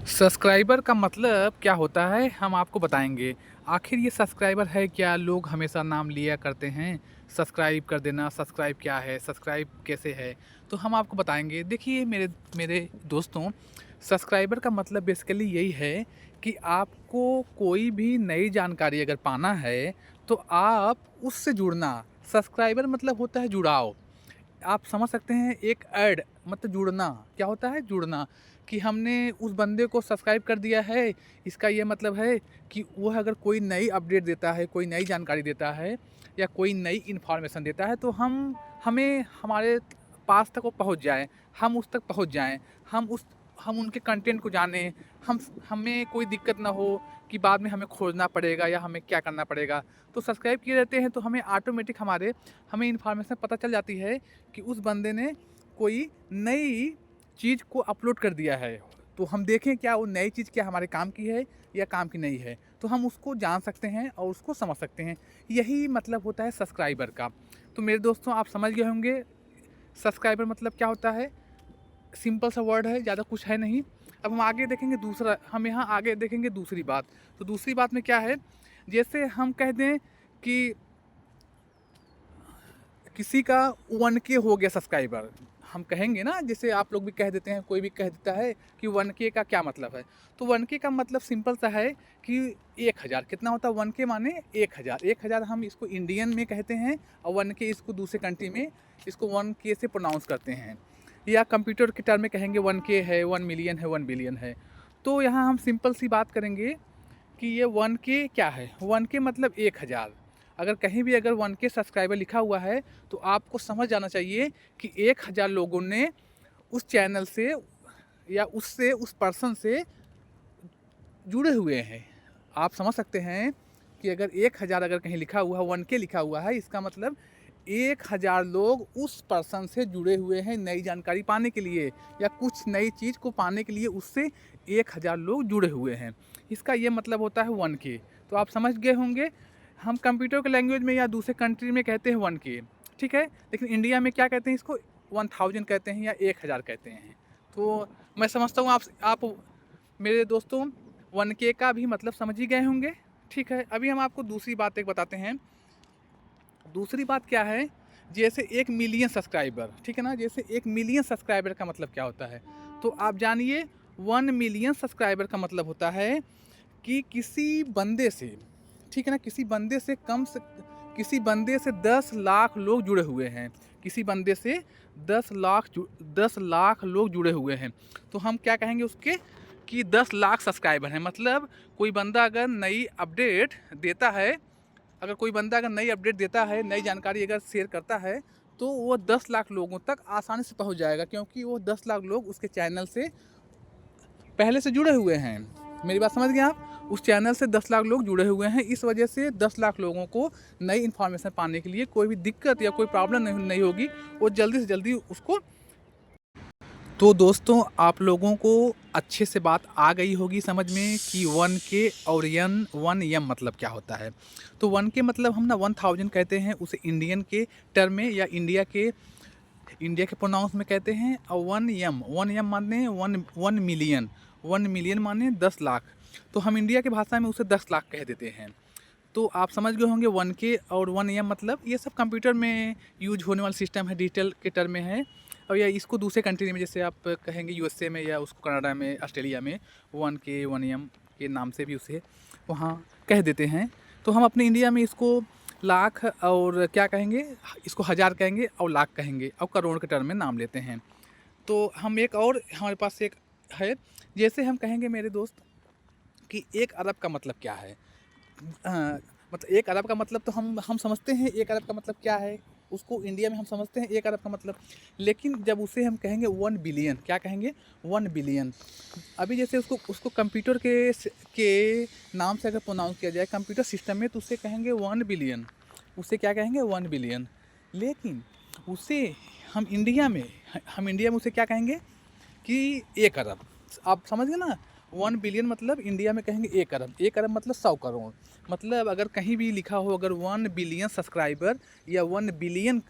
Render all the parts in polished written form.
Subscriber का मतलब क्या होता है हम आपको बताएंगे। आखिर ये सब्सक्राइबर है क्या? लोग हमेशा नाम लिया करते हैं सब्सक्राइब कर देना। सब्सक्राइब क्या है, सब्सक्राइब कैसे है, तो हम आपको बताएंगे। देखिए मेरे मेरे दोस्तों, सब्सक्राइबर का मतलब बेसिकली यही है कि आपको कोई भी नई जानकारी अगर पाना है तो आप उससे जुड़ना। सब्सक्राइबर मतलब होता है जुड़ाव। आप समझ सकते हैं, एक ऐड मतलब जुड़ना। क्या होता है? जुड़ना। कि हमने उस बंदे को सब्सक्राइब कर दिया है, इसका ये मतलब है कि वह अगर कोई नई अपडेट देता है, कोई नई जानकारी देता है या कोई नई इन्फॉर्मेशन देता है तो हमें हमारे पास तक वो पहुंच जाए, हम उस तक पहुंच जाएं, हम उनके कंटेंट को जानें, हमें कोई दिक्कत ना हो कि बाद में हमें खोजना पड़ेगा या हमें क्या करना पड़ेगा। तो सब्सक्राइब किए रहते हैं तो हमें ऑटोमेटिक हमें इन्फॉर्मेशन पता चल जाती है कि उस बंदे ने कोई नई चीज़ को अपलोड कर दिया है। तो हम देखें क्या वो नई चीज़ क्या हमारे काम की है या काम की नहीं है, तो हम उसको जान सकते हैं और उसको समझ सकते हैं। यही मतलब होता है सब्सक्राइबर का। तो मेरे दोस्तों, आप समझ गए होंगे सब्सक्राइबर मतलब क्या होता है। सिंपल सा वर्ड है, ज़्यादा कुछ है नहीं। अब हम आगे देखेंगे दूसरा, हम यहाँ आगे देखेंगे दूसरी बात। तो दूसरी बात में क्या है, जैसे हम कह दें कि किसी का 1K हो गया सब्सक्राइबर, हम कहेंगे ना, जैसे आप लोग भी कह देते हैं, कोई भी कह देता है कि 1K का क्या मतलब है। तो 1K का मतलब सिंपल सा है कि 1000 कितना होता है। 1K माने 1000। 1000 हम इसको इंडियन में कहते हैं और 1K इसको दूसरे कंट्री में इसको 1K से प्रोनाउंस करते हैं। या कंप्यूटर के टर्म में कहेंगे 1K है, 1 मिलियन है, 1 बिलियन है। तो यहाँ हम सिंपल सी बात करेंगे कि ये 1K क्या है। 1K मतलब 1000। अगर कहीं भी अगर 1K सब्सक्राइबर लिखा हुआ है तो आपको समझ जाना चाहिए कि 1000 लोगों ने उस चैनल से या उससे उस पर्सन से जुड़े हुए हैं। आप समझ सकते हैं कि अगर 1000 अगर कहीं लिखा हुआ है, 1K लिखा हुआ है, इसका मतलब 1000 लोग उस पर्सन से जुड़े हुए हैं नई जानकारी पाने के लिए या कुछ नई चीज़ को पाने के लिए उससे 1000 लोग जुड़े हुए हैं। इसका ये मतलब होता है 1K। तो आप समझ गए होंगे। हम कंप्यूटर के लैंग्वेज में या दूसरे कंट्री में कहते हैं 1K, ठीक है। लेकिन इंडिया में क्या कहते हैं इसको? 1000 कहते हैं या 1000 कहते हैं। तो मैं समझता हूँ आप मेरे दोस्तों 1K का भी मतलब समझ ही गए होंगे, ठीक है। अभी हम आपको दूसरी बात एक बताते हैं। दूसरी बात क्या है, जैसे 1 मिलियन सब्सक्राइबर, ठीक है ना। जैसे 1 मिलियन सब्सक्राइबर का मतलब क्या होता है, तो आप जानिए। 1 मिलियन सब्सक्राइबर का मतलब होता है कि किसी बंदे से, ठीक है ना, किसी बंदे से 10 लाख लोग जुड़े हुए हैं। किसी बंदे से 10 लाख लोग जुड़े हुए हैं। तो हम क्या कहेंगे उसके कि 10 लाख सब्सक्राइबर हैं। मतलब कोई बंदा अगर नई अपडेट देता है, नई जानकारी अगर शेयर करता है, तो वो 10 लाख लोगों तक आसानी से पहुंच जाएगा, क्योंकि वो 10 लाख लोग उसके चैनल से पहले से जुड़े हुए हैं। मेरी बात समझ गए आप? उस चैनल से 10 लाख लोग जुड़े हुए हैं। इस वजह से 10 लाख लोगों को नई इन्फॉर्मेशन पाने के लिए कोई भी दिक्कत या कोई प्रॉब्लम नहीं होगी। वो जल्दी से जल्दी उसको। तो दोस्तों, आप लोगों को अच्छे से बात आ गई होगी समझ में कि 1K और 1M मतलब क्या होता है। तो 1K मतलब हम ना 1000 कहते हैं उसे इंडियन के टर्म में या इंडिया के प्रोनाउंस में कहते हैं। और 1M माने 1 मिलियन। 1 मिलियन माने 10 लाख। तो हम इंडिया की भाषा में उसे 10 लाख कह देते हैं। तो आप समझ गए होंगे 1K और 1M मतलब ये सब कंप्यूटर में यूज होने वाला सिस्टम है, डिजिटल के टर्म में है। और या इसको दूसरे कंट्री में, जैसे आप कहेंगे USA में या उसको कनाडा में, ऑस्ट्रेलिया में 1K 1M के नाम से भी उसे वहाँ कह देते हैं। तो हम अपने इंडिया में इसको लाख और क्या कहेंगे, इसको हज़ार कहेंगे और लाख कहेंगे और करोड़ के टर्म में नाम लेते हैं। तो हम एक और हमारे पास एक है, जैसे हम कहेंगे मेरे दोस्त कि 1 अरब का मतलब क्या है। मतलब 1 अरब का मतलब तो हम समझते हैं 1 अरब का मतलब क्या है। उसको इंडिया में हम समझते हैं 1 अरब का मतलब। लेकिन जब उसे हम कहेंगे 1 बिलियन, क्या कहेंगे? 1 बिलियन। अभी जैसे उसको उसको कंप्यूटर के नाम से अगर प्रोनाउंस किया जाए कंप्यूटर सिस्टम में, तो उसे कहेंगे 1 बिलियन। उसे क्या कहेंगे? 1 बिलियन। लेकिन उसे हम इंडिया में उसे क्या कहेंगे कि 1 अरब। आप समझ गए ना। 1 बिलियन मतलब इंडिया में कहेंगे 1 अरब। 1 अरब मतलब 100 करोड़। मतलब अगर कहीं भी लिखा हो अगर 1 बिलियन सब्सक्राइबर या 1 बिलियन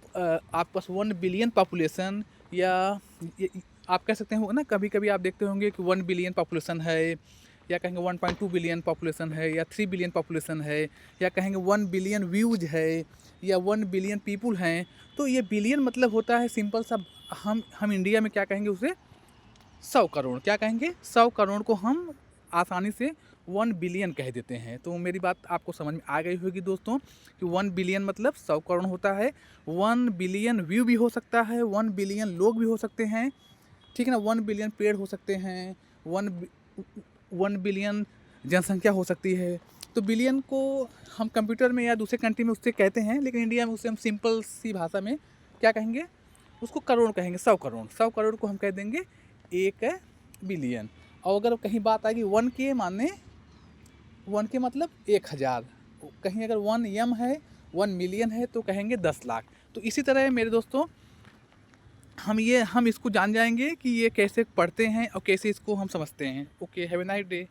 आपके पास 1 बिलियन पॉपुलेशन या आप कह सकते हो ना, कभी कभी आप देखते होंगे कि 1 बिलियन पॉपुलेशन है, या कहेंगे 1.2 बिलियन पॉपुलेशन है, या 3 बिलियन पॉपुलेशन है, या कहेंगे 1 बिलियन व्यूज है, या 1 बिलियन पीपुल हैं। तो ये बिलियन मतलब होता है सिंपल सा, हम इंडिया में क्या कहेंगे उसे, 100 करोड़। क्या कहेंगे, 100 करोड़ को हम आसानी से 1 बिलियन कह देते हैं। तो मेरी बात आपको समझ में आ गई होगी दोस्तों कि 1 बिलियन मतलब 100 करोड़ होता है। 1 बिलियन व्यू भी हो सकता है, 1 बिलियन लोग भी हो सकते हैं, ठीक है ना। 1 बिलियन पेड़ हो सकते हैं, 1 बिलियन जनसंख्या हो सकती है। तो बिलियन को हम कंप्यूटर में या दूसरे कंट्री में उससे कहते हैं, लेकिन इंडिया में उससे हम सिंपल सी भाषा में क्या कहेंगे, उसको करोड़ कहेंगे। 100 करोड़, 100 करोड़ को हम कह देंगे 1 बिलियन। और अगर कहीं बात आएगी 1 के माने, 1 के मतलब 1000, कहीं अगर 1 एम है, 1 मिलियन है, तो कहेंगे 10 लाख। तो इसी तरह मेरे दोस्तों हम इसको जान जाएंगे कि ये कैसे पढ़ते हैं और कैसे इसको हम समझते हैं। Okay, have a nice day.